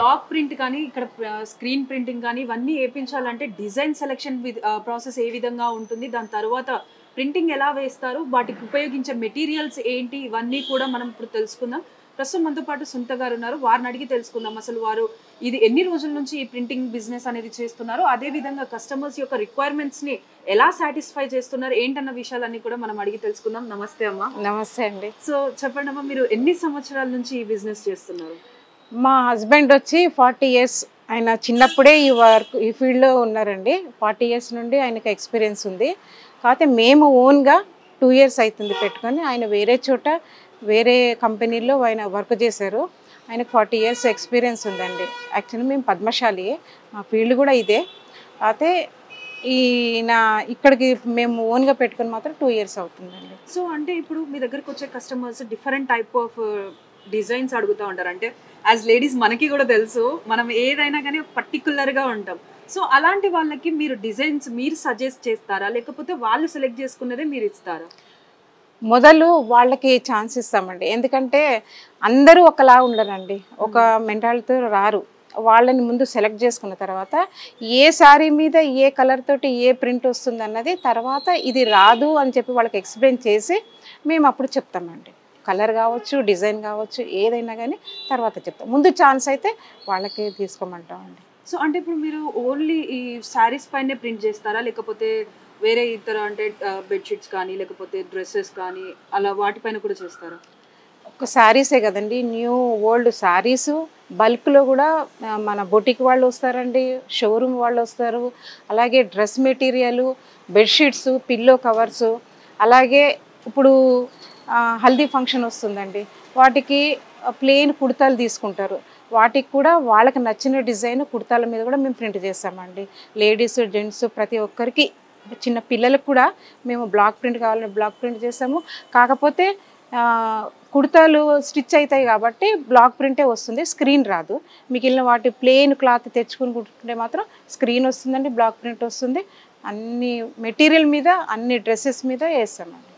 Black print కానీ ఇక్కడ screen printing కానీ ఇవన్నీ ఏపించాలంటే డిజైన్ సెలెక్షన్ ప్రాసెస్ ఏ విధంగా ఉంటుంది, దాని తర్వాత ప్రింటింగ్ ఎలా వేస్తారు, వాటికి ఉపయోగించే మెటీరియల్స్ ఏంటి, ఇవన్నీ కూడా మనం ఇప్పుడు తెలుసుకుందాం. ప్రస్తుతం మనతో పాటు సునీత గారు ఉన్నారు. వారిని అడిగి తెలుసుకుందాం అసలు వారు ఇది ఎన్ని రోజుల నుంచి ఈ ప్రింటింగ్ బిజినెస్ అనేది చేస్తున్నారు, అదే విధంగా కస్టమర్స్ యొక్క రిక్వైర్మెంట్స్ ని ఎలా సాటిస్ఫై చేస్తున్నారు ఏంటన్న విషయాలన్నీ కూడా మనం అడిగి తెలుసుకుందాం. నమస్తే అమ్మా. నమస్తే అండి. సో చెప్పండి అమ్మా, మీరు ఎన్ని సంవత్సరాల నుంచి ఈ బిజినెస్ చేస్తున్నారు? మా హస్బెండ్ వచ్చి 40 ఇయర్స్, ఆయన చిన్నప్పుడే ఈ ఫీల్డ్లో ఉన్నారండి. 40 ఇయర్స్ నుండి ఆయనకు ఎక్స్పీరియన్స్ ఉంది. కాకపోతే మేము ఓన్గా 2 ఇయర్స్ అవుతుంది పెట్టుకొని. ఆయన వేరే చోట వేరే కంపెనీలో ఆయన వర్క్ చేశారు. ఆయనకు 40 ఇయర్స్ ఎక్స్పీరియన్స్ ఉందండి. యాక్చువల్లీ మేము పద్మశాలి, మా ఫీల్డ్ కూడా ఇదే. అయితే ఈయన ఇక్కడికి మేము ఓన్గా పెట్టుకొని మాత్రం 2 ఇయర్స్ అవుతుందండి. సో అంటే ఇప్పుడు మీ దగ్గరకు వచ్చే customers different type of designs అడుగుతూ ఉంటారు. అంటే యాజ్ లేడీస్ మనకి కూడా తెలుసు, మనం ఏదైనా కానీ పర్టికులర్గా ఉంటాం. సో అలాంటి వాళ్ళకి మీరు డిజైన్స్ మీరు సజెస్ట్ చేస్తారా, లేకపోతే వాళ్ళు సెలెక్ట్ చేసుకున్నదే మీరు ఇస్తారా? మొదలు వాళ్ళకి ఛాన్స్ ఇస్తామండి. ఎందుకంటే అందరూ ఒకలా ఉండరండి, ఒక మెంటాలిటీతో రారు. వాళ్ళని ముందు సెలెక్ట్ చేసుకున్న తర్వాత ఏ శారీ మీద ఏ కలర్ తోటి ఏ ప్రింట్ వస్తుంది అన్నది తర్వాత ఇది రాదు అని చెప్పి వాళ్ళకి ఎక్స్ప్లెయిన్ చేసి మేము అప్పుడు చెప్తామండి. కలర్ కావచ్చు, డిజైన్ కావచ్చు, ఏదైనా కానీ తర్వాత చెప్తాం. ముందు ఛాన్స్ అయితే వాళ్ళకి తీసుకోమంటామండి. సో అంటే ఇప్పుడు మీరు ఓన్లీ ఈ శారీస్ పైనే ప్రింట్ చేస్తారా, లేకపోతే వేరే ఇతర అంటే బెడ్షీట్స్ కానీ లేకపోతే డ్రెస్సెస్ కానీ అలా వాటిపైన కూడా చేస్తారా? ఒక శారీసే కదండి, న్యూ ఓల్డ్ శారీసు బల్క్లో కూడా మన బొటిక్ వాళ్ళు వస్తారండి, షోరూమ్ వాళ్ళు వస్తారు. అలాగే dress material, bedsheets, pillow covers, అలాగే ఇప్పుడు హల్దీ ఫంక్షన్ వస్తుందండి, వాటికి ప్లెయిన్ కుర్తాలు తీసుకుంటారు. వాటికి కూడా వాళ్ళకి నచ్చిన డిజైన్ కుర్తాల మీద కూడా మేము ప్రింట్ చేస్తామండి. లేడీస్, జెంట్స్ ప్రతి ఒక్కరికి, చిన్న పిల్లలకు కూడా మేము బ్లాక్ ప్రింట్ కావాలంటే బ్లాక్ ప్రింట్ చేస్తాము. కాకపోతే కుర్తాలు స్టిచ్ అవుతాయి కాబట్టి బ్లాక్ ప్రింటే వస్తుంది, స్క్రీన్ రాదు. మిగిలిన వాటి ప్లెయిన్ క్లాత్ తెచ్చుకుని కుట్టుకుంటే మాత్రం స్క్రీన్ వస్తుందండి, బ్లాక్ ప్రింట్ వస్తుంది. అన్ని మెటీరియల్ మీద, అన్ని డ్రెస్సెస్ మీద వేస్తామండి.